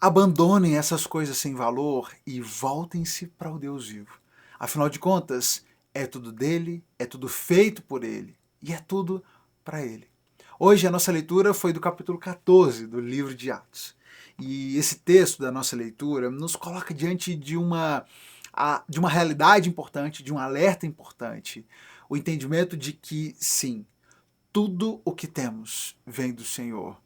Abandonem essas coisas sem valor e voltem-se para o Deus vivo. Afinal de contas, é tudo dele, é tudo feito por ele e é tudo para ele. Hoje a nossa leitura foi do capítulo 14 do livro de Atos. E esse texto da nossa leitura nos coloca diante de uma realidade importante, de um alerta importante. O entendimento de que, sim, tudo o que temos vem do Senhor.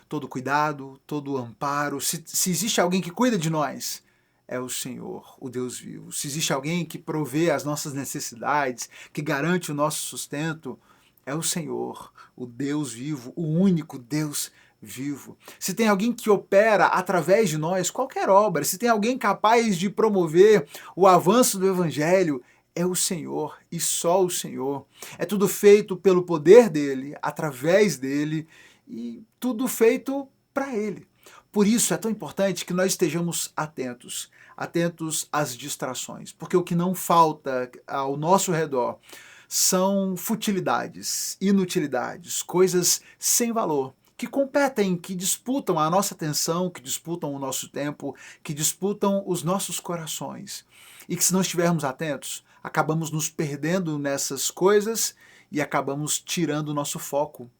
Todo cuidado, todo amparo. Se existe alguém que cuida de nós, é o Senhor, o Deus vivo. Se existe alguém que provê as nossas necessidades, que garante o nosso sustento, é o Senhor, o Deus vivo, o único Deus vivo. Se tem alguém que opera através de nós qualquer obra, se tem alguém capaz de promover o avanço do Evangelho, é o Senhor e só o Senhor. É tudo feito pelo poder dele, através dele e tudo feito para ele. Por isso é tão importante que nós estejamos atentos, atentos às distrações, porque o que não falta ao nosso redor são futilidades, inutilidades, coisas sem valor, que competem, que disputam a nossa atenção, que disputam o nosso tempo, que disputam os nossos corações. E que se não estivermos atentos, acabamos nos perdendo nessas coisas e acabamos tirando o nosso foco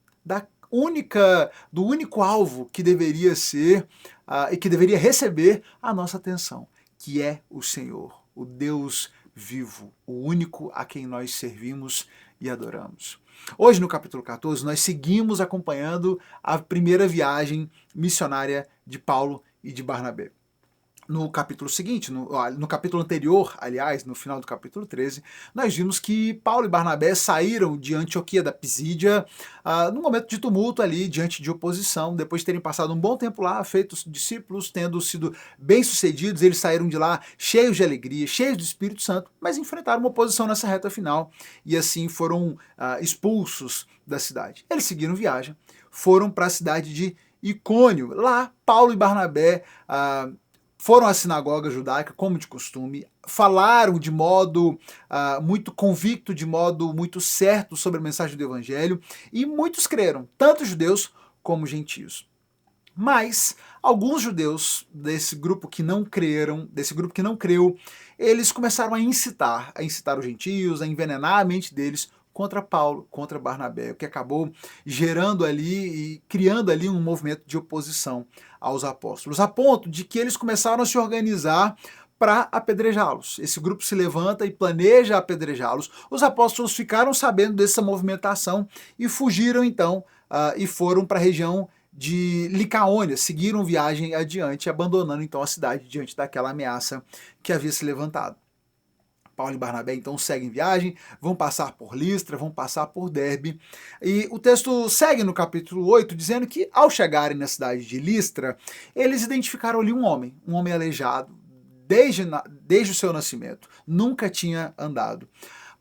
do único alvo que deveria ser e que deveria receber a nossa atenção, que é o Senhor, o Deus vivo, o único a quem nós servimos e adoramos. Hoje, no capítulo 14, nós seguimos acompanhando a primeira viagem missionária de Paulo e de Barnabé. No capítulo seguinte, no capítulo anterior, aliás, no final do capítulo 13, nós vimos que Paulo e Barnabé saíram de Antioquia da Pisídia num momento de tumulto ali, diante de oposição, depois de terem passado um bom tempo lá, feitos discípulos, tendo sido bem-sucedidos, eles saíram de lá cheios de alegria, cheios do Espírito Santo, mas enfrentaram uma oposição nessa reta final e assim foram expulsos da cidade. Eles seguiram viagem, foram para a cidade de Icônio. Lá, Paulo e Barnabé foram à sinagoga judaica, como de costume, falaram de modo muito convicto, de modo muito certo sobre a mensagem do Evangelho, e muitos creram, tanto judeus como gentios. Mas alguns judeus desse grupo que não creram, desse grupo que não creu, eles começaram a incitar os gentios, a envenenar a mente deles contra Paulo, contra Barnabé, o que acabou gerando ali e criando ali um movimento de oposição aos apóstolos, a ponto de que eles começaram a se organizar para apedrejá-los. Esse grupo se levanta e planeja apedrejá-los. Os apóstolos ficaram sabendo dessa movimentação e fugiram então e foram para a região de Licaônia, seguiram viagem adiante, abandonando então a cidade diante daquela ameaça que havia se levantado. Paulo e Barnabé então seguem viagem, vão passar por Listra, vão passar por Derbe. E o texto segue no capítulo 8, dizendo que ao chegarem na cidade de Listra, eles identificaram ali um homem aleijado, desde o seu nascimento, nunca tinha andado.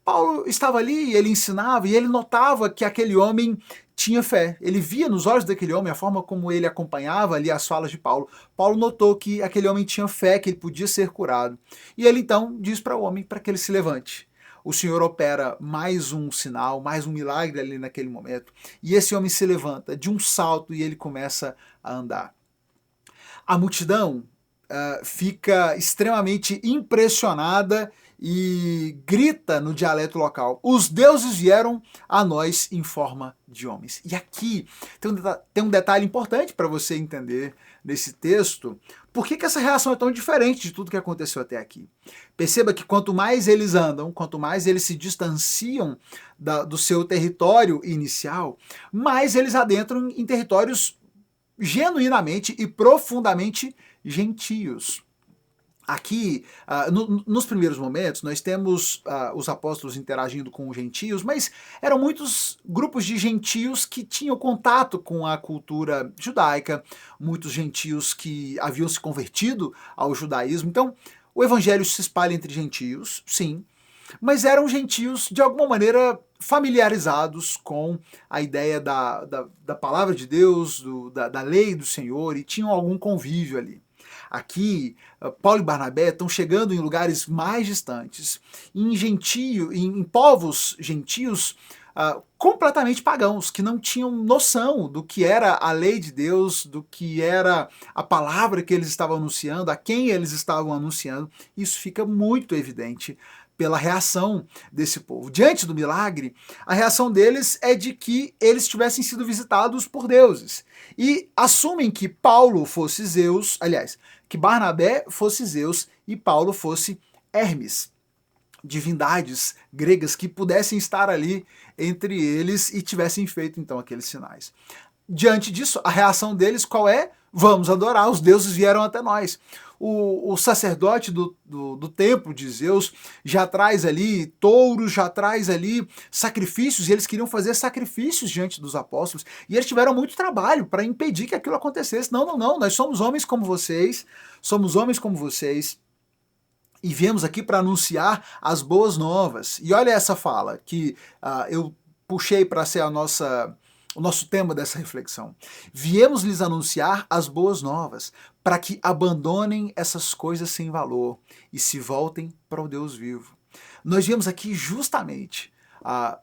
Paulo estava ali e ele ensinava, e ele notava que aquele homem tinha fé. Ele via nos olhos daquele homem a forma como ele acompanhava ali as falas de Paulo. Paulo notou que aquele homem tinha fé, que ele podia ser curado. E ele então diz para o homem para que ele se levante. O Senhor opera mais um sinal, mais um milagre ali naquele momento. E esse homem se levanta de um salto e ele começa a andar. A multidão fica extremamente impressionada e grita no dialeto local: os deuses vieram a nós em forma de homens. E aqui tem um detalhe importante para você entender nesse texto. Por que essa reação é tão diferente de tudo que aconteceu até aqui? Perceba que quanto mais eles andam, quanto mais eles se distanciam do seu território inicial, mais eles adentram em territórios genuinamente e profundamente gentios. Aqui, nos primeiros momentos, nós temos os apóstolos interagindo com os gentios, mas eram muitos grupos de gentios que tinham contato com a cultura judaica, muitos gentios que haviam se convertido ao judaísmo. Então, o evangelho se espalha entre gentios, sim, mas eram gentios, de alguma maneira, familiarizados com a ideia da palavra de Deus, da lei do Senhor, e tinham algum convívio ali. Aqui, Paulo e Barnabé estão chegando em lugares mais distantes, em povos gentios completamente pagãos, que não tinham noção do que era a lei de Deus, do que era a palavra que eles estavam anunciando, a quem eles estavam anunciando. Isso fica muito evidente pela reação desse povo. Diante do milagre, a reação deles é de que eles tivessem sido visitados por deuses. E assumem que Paulo fosse Zeus, aliás, que Barnabé fosse Zeus e Paulo fosse Hermes, divindades gregas que pudessem estar ali entre eles e tivessem feito então aqueles sinais. Diante disso, a reação deles qual é? Vamos adorar, os deuses vieram até nós. O sacerdote do templo de Zeus já traz ali touros, já traz ali sacrifícios, e eles queriam fazer sacrifícios diante dos apóstolos, e eles tiveram muito trabalho para impedir que aquilo acontecesse. Não, não, não, nós somos homens como vocês, e viemos aqui para anunciar as boas novas. E olha essa fala que eu puxei para ser o nosso tema dessa reflexão. Viemos lhes anunciar as boas novas, para que abandonem essas coisas sem valor e se voltem para o Deus vivo. Nós viemos aqui justamente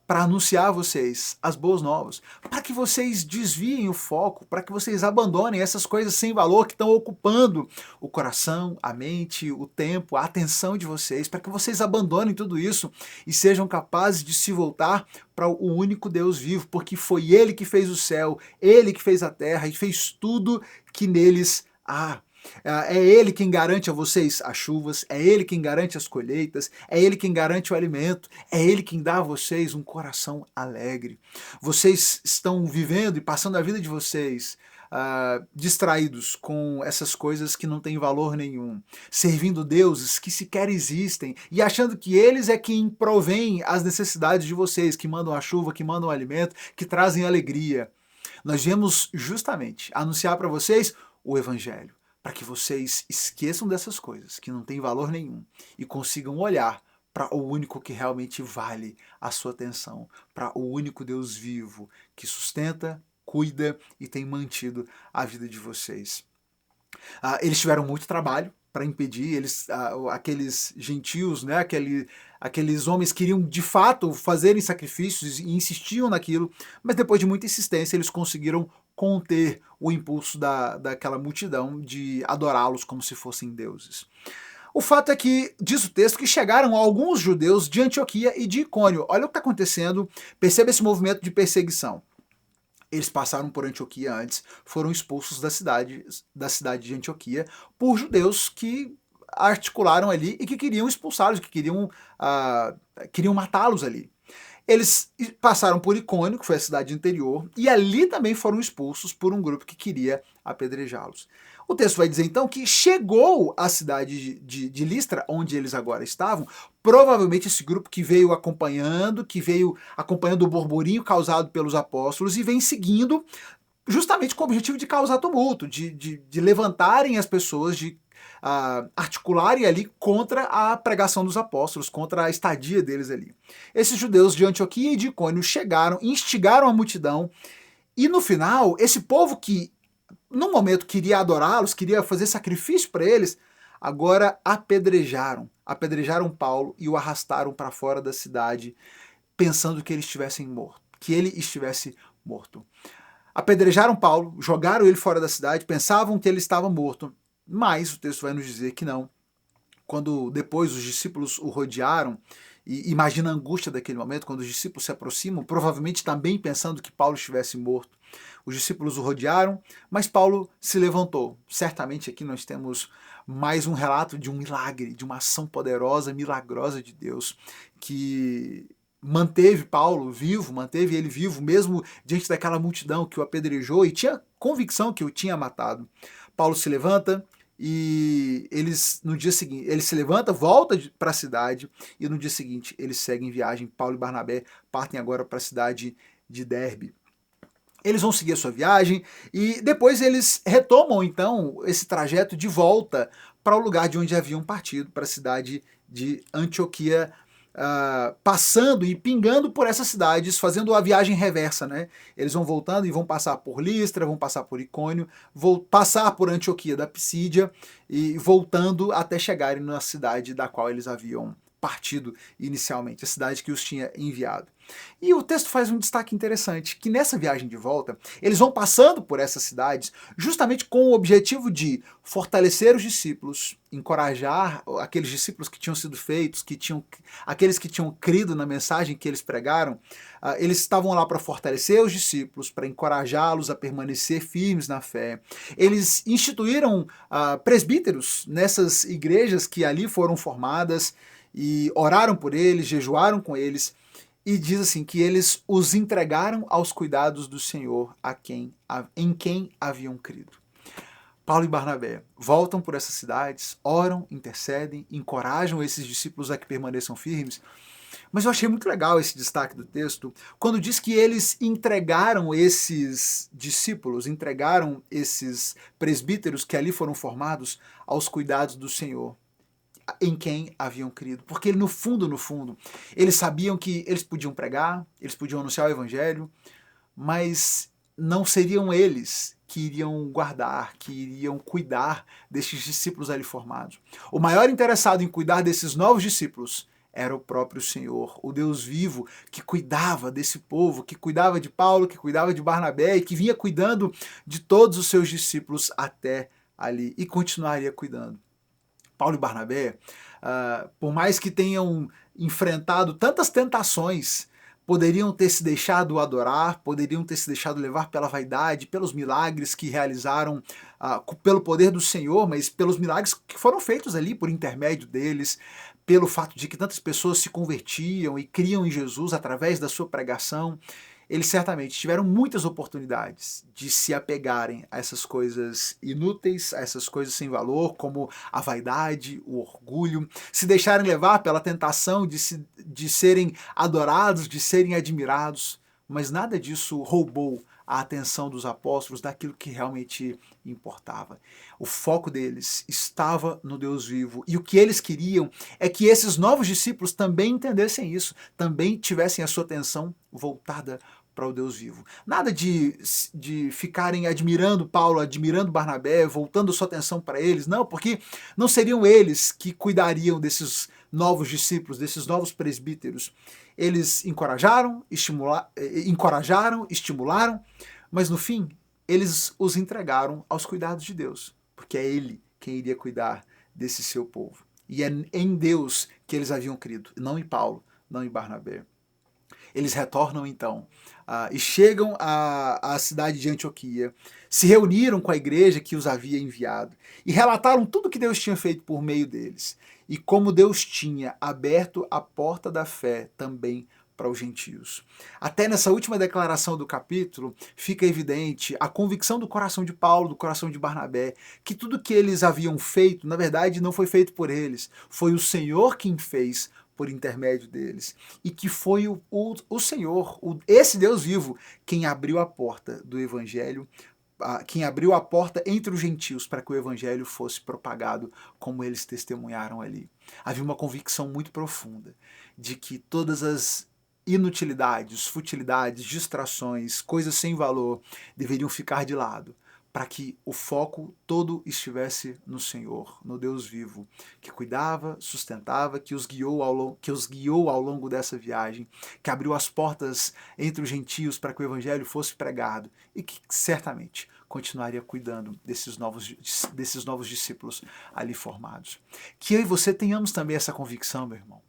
para anunciar a vocês as boas novas, para que vocês desviem o foco, para que vocês abandonem essas coisas sem valor que estão ocupando o coração, a mente, o tempo, a atenção de vocês, para que vocês abandonem tudo isso e sejam capazes de se voltar para o único Deus vivo, porque foi Ele que fez o céu, Ele que fez a terra e fez tudo que neles há. É Ele quem garante a vocês as chuvas, é Ele quem garante as colheitas, é Ele quem garante o alimento, é Ele quem dá a vocês um coração alegre. Vocês estão vivendo e passando a vida de vocês distraídos com essas coisas que não têm valor nenhum, servindo deuses que sequer existem e achando que eles é quem provém as necessidades de vocês, que mandam a chuva, que mandam o alimento, que trazem alegria. Nós viemos justamente anunciar para vocês o Evangelho, para que vocês esqueçam dessas coisas que não têm valor nenhum e consigam olhar para o único que realmente vale a sua atenção, para o único Deus vivo que sustenta, cuida e tem mantido a vida de vocês. Eles tiveram muito trabalho para impedir, aqueles gentios, né, aqueles homens queriam de fato fazerem sacrifícios e insistiam naquilo, mas depois de muita insistência eles conseguiram conter o impulso daquela multidão de adorá-los como se fossem deuses. O fato é que, diz o texto, que chegaram alguns judeus de Antioquia e de Icônio. Olha o que está acontecendo, perceba esse movimento de perseguição. Eles passaram por Antioquia antes, foram expulsos da cidade de Antioquia por judeus que articularam ali e que queriam expulsá-los, que queriam matá-los ali. Eles passaram por Icônio, que foi a cidade interior, e ali também foram expulsos por um grupo que queria apedrejá-los. O texto vai dizer então que chegou à cidade de Listra, onde eles agora estavam, provavelmente esse grupo que veio acompanhando o burburinho causado pelos apóstolos e vem seguindo justamente com o objetivo de causar tumulto, de levantarem as pessoas, de articularem ali contra a pregação dos apóstolos, contra a estadia deles ali. Esses judeus de Antioquia e de Icônio chegaram, instigaram a multidão, e no final, esse povo que num momento queria adorá-los, queria fazer sacrifício para eles, agora apedrejaram Paulo e o arrastaram para fora da cidade, pensando que ele estivesse morto. Apedrejaram Paulo, jogaram ele fora da cidade, pensavam que ele estava morto, mas o texto vai nos dizer que não. Quando depois os discípulos o rodearam, e imagina a angústia daquele momento, quando os discípulos se aproximam, provavelmente também pensando que Paulo estivesse morto. Os discípulos o rodearam, mas Paulo se levantou. Certamente aqui nós temos mais um relato de um milagre, de uma ação poderosa, milagrosa de Deus, que manteve ele vivo, mesmo diante daquela multidão que o apedrejou e tinha convicção que o tinha matado. Paulo se levanta e no dia seguinte, ele se levanta, volta para a cidade e no dia seguinte eles seguem viagem. Paulo e Barnabé partem agora para a cidade de Derbe. Eles vão seguir a sua viagem e depois eles retomam então esse trajeto de volta para o lugar de onde haviam partido, para a cidade de Antioquia, passando e pingando por essas cidades, fazendo a viagem reversa, né? Eles vão voltando e vão passar por Listra, vão passar por Icônio, vão passar por Antioquia da Pisídia e voltando até chegarem na cidade da qual eles haviam partido inicialmente, a cidade que os tinha enviado. E o texto faz um destaque interessante, que nessa viagem de volta, eles vão passando por essas cidades justamente com o objetivo de fortalecer os discípulos, encorajar aqueles discípulos que tinham sido feitos, aqueles que tinham crido na mensagem que eles pregaram. Eles estavam lá para fortalecer os discípulos, para encorajá-los a permanecer firmes na fé. Eles instituíram presbíteros nessas igrejas que ali foram formadas e oraram por eles, jejuaram com eles. E diz assim que eles os entregaram aos cuidados do Senhor em quem haviam crido. Paulo e Barnabé voltam por essas cidades, oram, intercedem, encorajam esses discípulos a que permaneçam firmes. Mas eu achei muito legal esse destaque do texto, quando diz que eles entregaram esses discípulos, entregaram esses presbíteros que ali foram formados aos cuidados do Senhor, em quem haviam crido. Porque no fundo, eles sabiam que eles podiam pregar, eles podiam anunciar o evangelho, mas não seriam eles que iriam guardar, que iriam cuidar destes discípulos ali formados. O maior interessado em cuidar desses novos discípulos era o próprio Senhor, o Deus vivo, que cuidava desse povo, que cuidava de Paulo, que cuidava de Barnabé e que vinha cuidando de todos os seus discípulos até ali e continuaria cuidando. Paulo e Barnabé, por mais que tenham enfrentado tantas tentações, poderiam ter se deixado adorar, poderiam ter se deixado levar pela vaidade, pelos milagres que realizaram, pelo poder do Senhor, mas pelos milagres que foram feitos ali por intermédio deles, pelo fato de que tantas pessoas se convertiam e criam em Jesus através da sua pregação. Eles certamente tiveram muitas oportunidades de se apegarem a essas coisas inúteis, a essas coisas sem valor, como a vaidade, o orgulho, se deixarem levar pela tentação de serem adorados, de serem admirados, mas nada disso roubou a atenção dos apóstolos daquilo que realmente importava. O foco deles estava no Deus vivo, e o que eles queriam é que esses novos discípulos também entendessem isso, também tivessem a sua atenção voltada para o Deus vivo. Nada de ficarem admirando Paulo, admirando Barnabé, voltando sua atenção para eles, não, porque não seriam eles que cuidariam desses novos discípulos, desses novos presbíteros. Eles encorajaram, estimularam, mas no fim, eles os entregaram aos cuidados de Deus, porque é Ele quem iria cuidar desse seu povo. E é em Deus que eles haviam crido, não em Paulo, não em Barnabé. Eles retornam então e chegam à cidade de Antioquia, se reuniram com a igreja que os havia enviado e relataram tudo que Deus tinha feito por meio deles e como Deus tinha aberto a porta da fé também para os gentios. Até nessa última declaração do capítulo fica evidente a convicção do coração de Paulo, do coração de Barnabé, que tudo que eles haviam feito, na verdade, não foi feito por eles, foi o Senhor quem fez por intermédio deles, e que foi o Senhor, esse Deus vivo, quem abriu a porta do Evangelho, quem abriu a porta entre os gentios para que o Evangelho fosse propagado como eles testemunharam ali. Havia uma convicção muito profunda de que todas as inutilidades, futilidades, distrações, coisas sem valor deveriam ficar de lado, para que o foco todo estivesse no Senhor, no Deus vivo, que cuidava, sustentava, que os guiou ao longo dessa viagem, que abriu as portas entre os gentios para que o Evangelho fosse pregado e que certamente continuaria cuidando desses novos discípulos ali formados. Que eu e você tenhamos também essa convicção, meu irmão,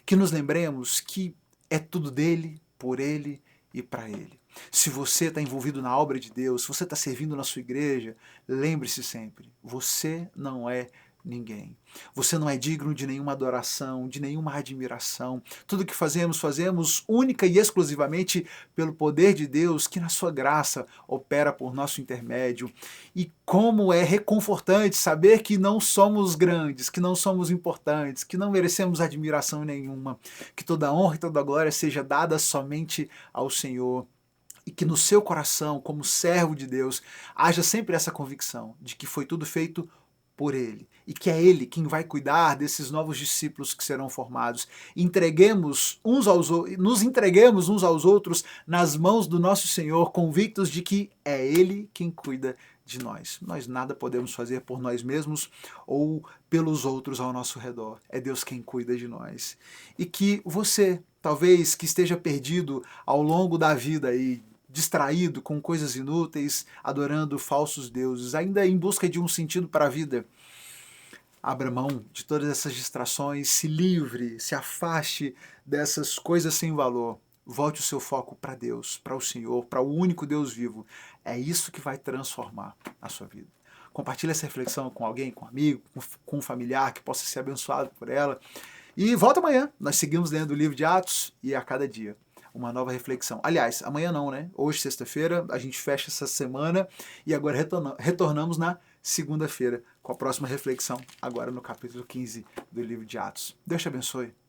que nos lembremos que é tudo dele, por ele e para ele. Se você está envolvido na obra de Deus, se você está servindo na sua igreja, lembre-se sempre, você não é ninguém. Você não é digno de nenhuma adoração, de nenhuma admiração. Tudo que fazemos única e exclusivamente pelo poder de Deus, que na sua graça opera por nosso intermédio. E como é reconfortante saber que não somos grandes, que não somos importantes, que não merecemos admiração nenhuma, que toda honra e toda glória seja dada somente ao Senhor. E que no seu coração, como servo de Deus, haja sempre essa convicção de que foi tudo feito por Ele, e que é Ele quem vai cuidar desses novos discípulos que serão formados. Nos entreguemos uns aos outros nas mãos do nosso Senhor, convictos de que é Ele quem cuida de nós. Nós nada podemos fazer por nós mesmos ou pelos outros ao nosso redor. É Deus quem cuida de nós. E que você, talvez que esteja perdido ao longo da vida aí, distraído com coisas inúteis, adorando falsos deuses, ainda em busca de um sentido para a vida, abra mão de todas essas distrações, se livre, se afaste dessas coisas sem valor. Volte o seu foco para Deus, para o Senhor, para o único Deus vivo. É isso que vai transformar a sua vida. Compartilhe essa reflexão com alguém, com um amigo, com um familiar que possa ser abençoado por ela. E volta amanhã. Nós seguimos lendo o livro de Atos e a cada dia uma nova reflexão. Aliás, amanhã não, né? Hoje, sexta-feira, a gente fecha essa semana e agora retornamos na segunda-feira com a próxima reflexão, agora no capítulo 15 do livro de Atos. Deus te abençoe.